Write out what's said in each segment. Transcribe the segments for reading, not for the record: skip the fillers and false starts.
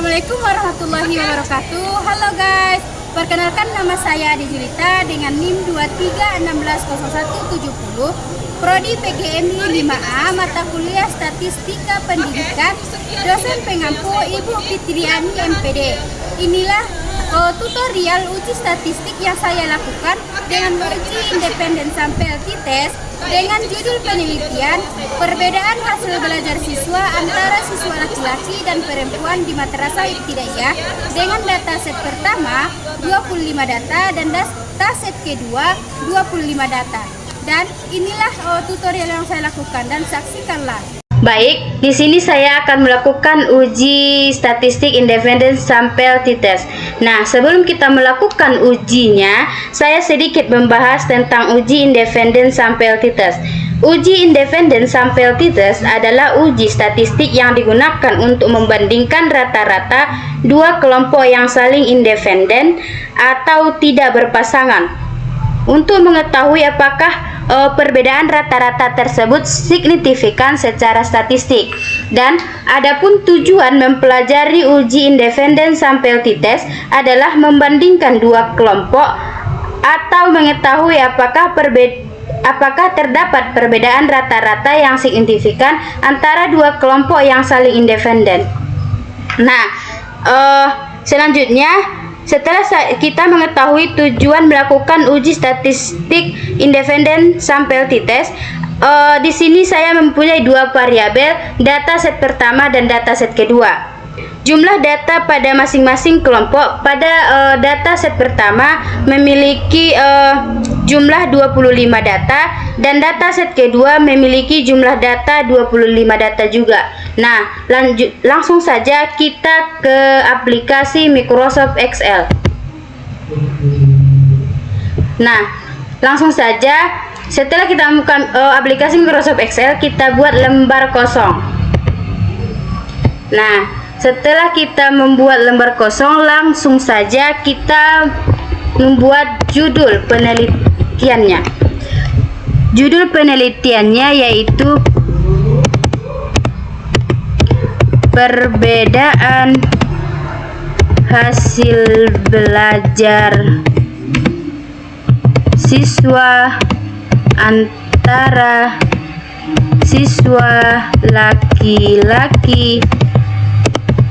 Assalamualaikum warahmatullahi wabarakatuh. Halo guys, perkenalkan nama saya Ade Julita dengan NIM 23160170, Prodi PGMI 5A, mata kuliah Statistika Pendidikan, dosen pengampu Ibu Fitriani MPD. Inilah tutorial uji statistik yang saya lakukan dengan uji independen sampel t-test dengan judul penelitian perbedaan hasil belajar siswa antara siswa laki-laki dan perempuan di Madrasah Ibtidaiyah dengan dataset pertama 25 data dan dataset kedua 25 data. Dan inilah tutorial yang saya lakukan dan saksikanlah. Baik, di sini saya akan melakukan uji statistik independen sampel t-test. Nah, sebelum kita melakukan ujinya, saya sedikit membahas tentang uji independen sampel t-test. Uji independen sampel t-test adalah uji statistik yang digunakan untuk membandingkan rata-rata dua kelompok yang saling independen atau tidak berpasangan untuk mengetahui apakah perbedaan rata-rata tersebut signifikan secara statistik. Dan adapun tujuan mempelajari uji independen sampel t-test adalah membandingkan dua kelompok atau mengetahui apakah terdapat perbedaan rata-rata yang signifikan antara dua kelompok yang saling independen. Nah, selanjutnya setelah kita mengetahui tujuan melakukan uji statistik independen sampel t-test, di sini saya mempunyai dua variabel, dataset pertama dan dataset kedua. Jumlah data pada masing-masing kelompok pada dataset pertama memiliki jumlah 25 data dan dataset kedua memiliki jumlah data 25 data juga. Nah, langsung saja kita ke aplikasi Microsoft Excel. Nah, langsung saja setelah kita buka aplikasi Microsoft Excel, kita buat lembar kosong. Nah, setelah kita membuat lembar kosong, langsung saja kita membuat judul penelitiannya. Judul penelitiannya yaitu perbedaan hasil belajar siswa antara siswa laki-laki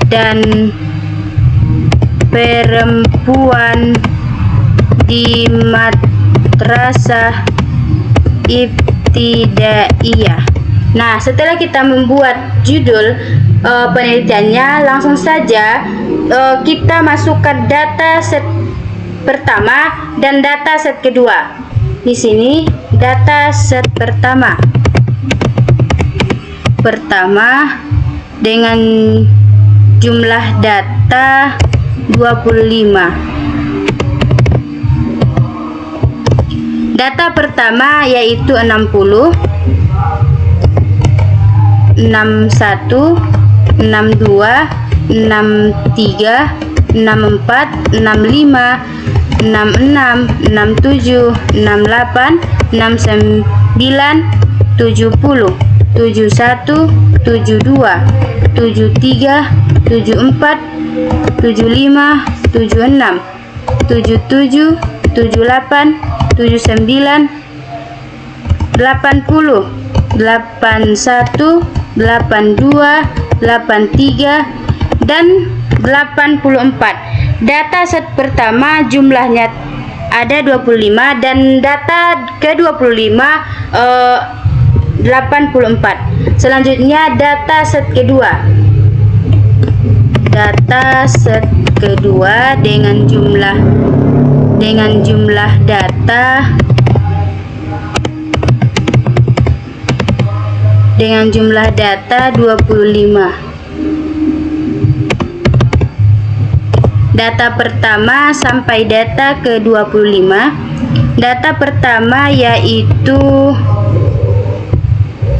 dan perempuan di Madrasah Ibtidaiyah. Nah, setelah kita membuat judul penelitiannya, langsung saja kita masukkan data set pertama dan data set kedua. Di sini data set pertama dengan jumlah data 25. Data pertama yaitu 60, 61, 62, 63, 64, 65, 66, 67, 68, 69, 70, 71, 72, 73, 74, 75, 76, 77, 78, 79, 80, 81, 82, 83, dan 84. Data set pertama jumlahnya ada 25 dan data ke-25 84. Selanjutnya data set kedua. Data set kedua dengan jumlah data 25. Data pertama sampai data ke-25. Data pertama yaitu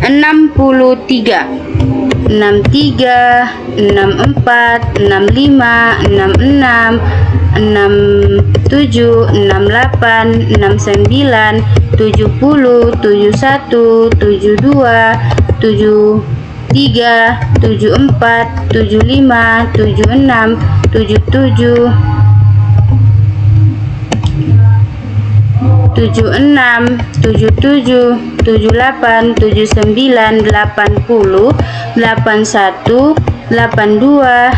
63, 63, 64, 65, 66, 67, 68, 69, 70, 71, 72, 73, 73, 74, 75, 76, 77, 76, 77, 78, 79, 80, 81, 82,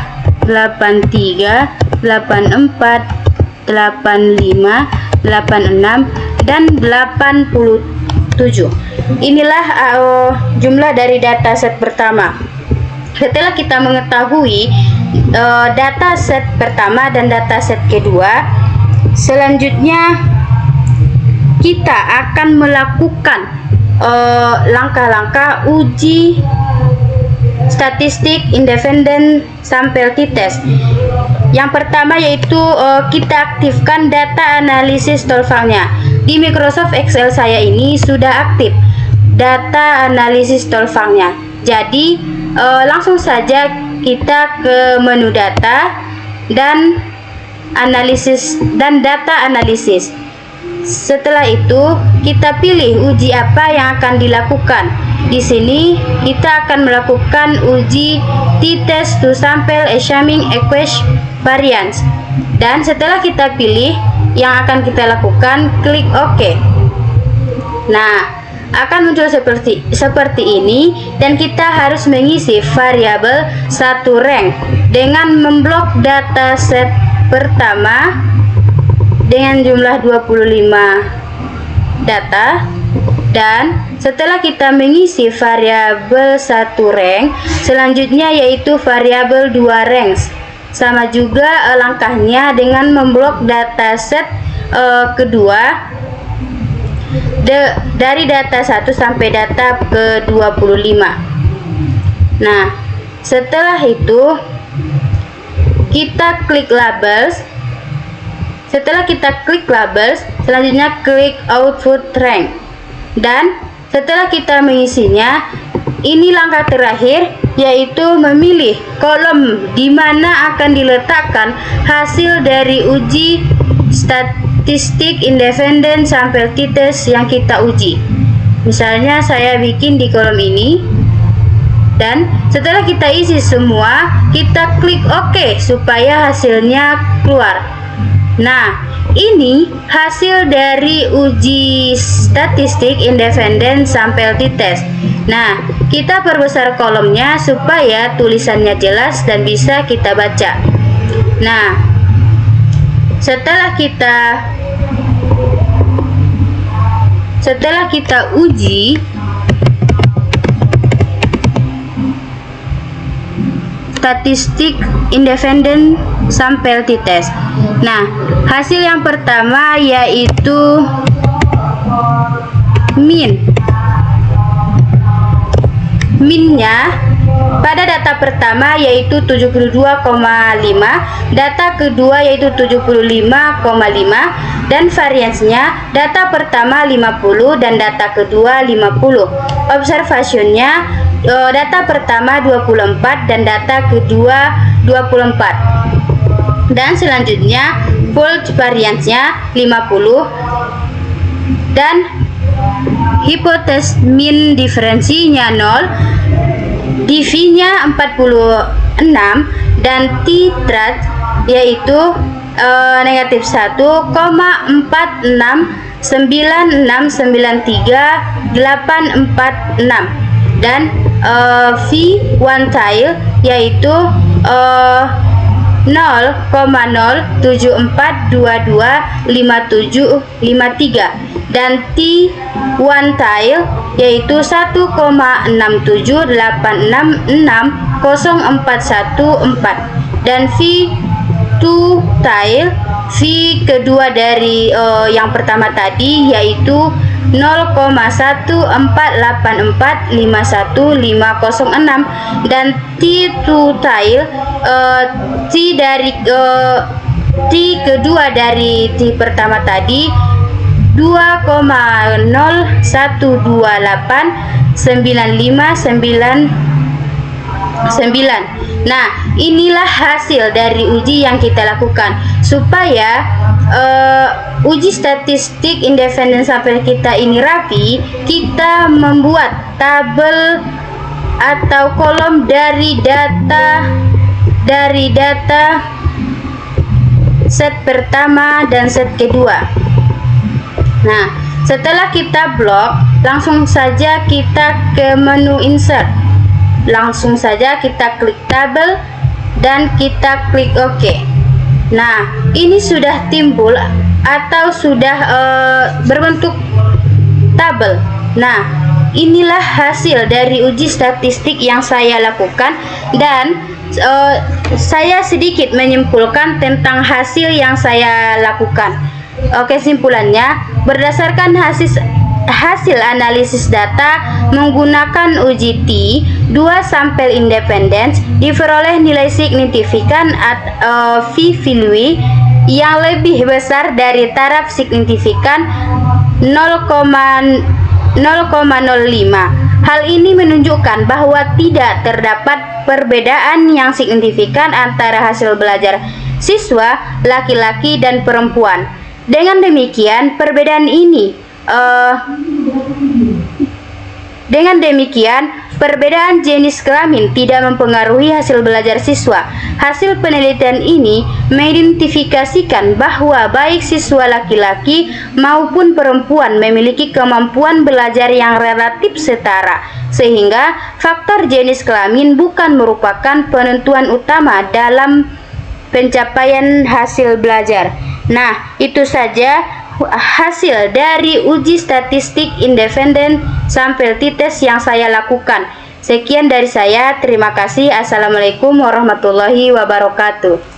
83, 84, 85, 86, dan 87. Inilah jumlah dari dataset pertama. Setelah kita mengetahui dataset pertama dan dataset kedua, selanjutnya kita akan melakukan langkah-langkah uji statistik independen sample t-test. Yang pertama yaitu kita aktifkan data analisis tolvalnya. Di Microsoft Excel saya ini sudah aktif data analisis tolvalnya. Jadi langsung saja kita ke menu data dan analisis dan data analisis. Setelah itu kita pilih uji apa yang akan dilakukan. Di sini kita akan melakukan uji t-test to sample examining equation variance. Dan setelah kita pilih yang akan kita lakukan, klik OK. Nah, akan muncul seperti ini, dan kita harus mengisi variabel satu rank dengan memblok dataset pertama dengan jumlah 25 data. Dan setelah kita mengisi variabel satu rank, selanjutnya yaitu variabel 2 ranks. Sama juga langkahnya dengan memblok dataset kedua dari data 1 sampai data ke 25. Nah, setelah itu kita klik labels. Setelah kita klik labels, selanjutnya klik output rank. Dan setelah kita mengisinya, ini langkah terakhir, yaitu memilih kolom di mana akan diletakkan hasil dari uji statistik independen sample t-test yang kita uji. Misalnya saya bikin di kolom ini, dan setelah kita isi semua, kita klik OK supaya hasilnya keluar. Nah, ini hasil dari uji statistik independen sample t-test. Nah, kita perbesar kolomnya supaya tulisannya jelas dan bisa kita baca. Nah, setelah kita uji statistik independen sample t-test. Nah, hasil yang pertama yaitu minnya pada data pertama yaitu 72,5, data kedua yaitu 75,5, dan variansnya data pertama 50 dan data kedua 50. Observationnya data pertama 24 dan data kedua 24. Dan selanjutnya fold variansnya 50 dan hipotesis min diferensinya 0, div-nya 46, dan t-trat yaitu negatif 1,469693,846, dan v1 tile yaitu 0,074225753, dan T1 tile yaitu 1,6786604114, dan V2 tile V kedua dari yang pertama tadi yaitu 0,148451506, dan T2 tile T dari T kedua dari T pertama tadi 2,012895999. Nah, inilah hasil dari uji yang kita lakukan. Supaya uji statistik independen sample kita ini rapi, kita membuat tabel atau kolom dari data set pertama dan set kedua. Nah, setelah kita blok, langsung saja kita ke menu insert. Langsung saja kita klik tabel dan kita klik OK. Nah, ini sudah timbul atau sudah berbentuk tabel. Nah, inilah hasil dari uji statistik yang saya lakukan, dan saya sedikit menyimpulkan tentang hasil yang saya lakukan. Kesimpulannya, berdasarkan hasil analisis data menggunakan uji T, 2 sampel independen diperoleh nilai signifikan V-value yang lebih besar dari taraf signifikan 0,05. Hal ini menunjukkan bahwa tidak terdapat perbedaan yang signifikan antara hasil belajar siswa laki-laki dan perempuan. Dengan demikian, perbedaan jenis kelamin tidak mempengaruhi hasil belajar siswa. Hasil penelitian ini mengidentifikasikan bahwa baik siswa laki-laki maupun perempuan memiliki kemampuan belajar yang relatif setara, sehingga faktor jenis kelamin bukan merupakan penentuan utama dalam pencapaian hasil belajar. Nah, itu saja hasil dari uji statistik independen sampel t-test yang saya lakukan. Sekian dari saya, terima kasih. Assalamualaikum warahmatullahi wabarakatuh.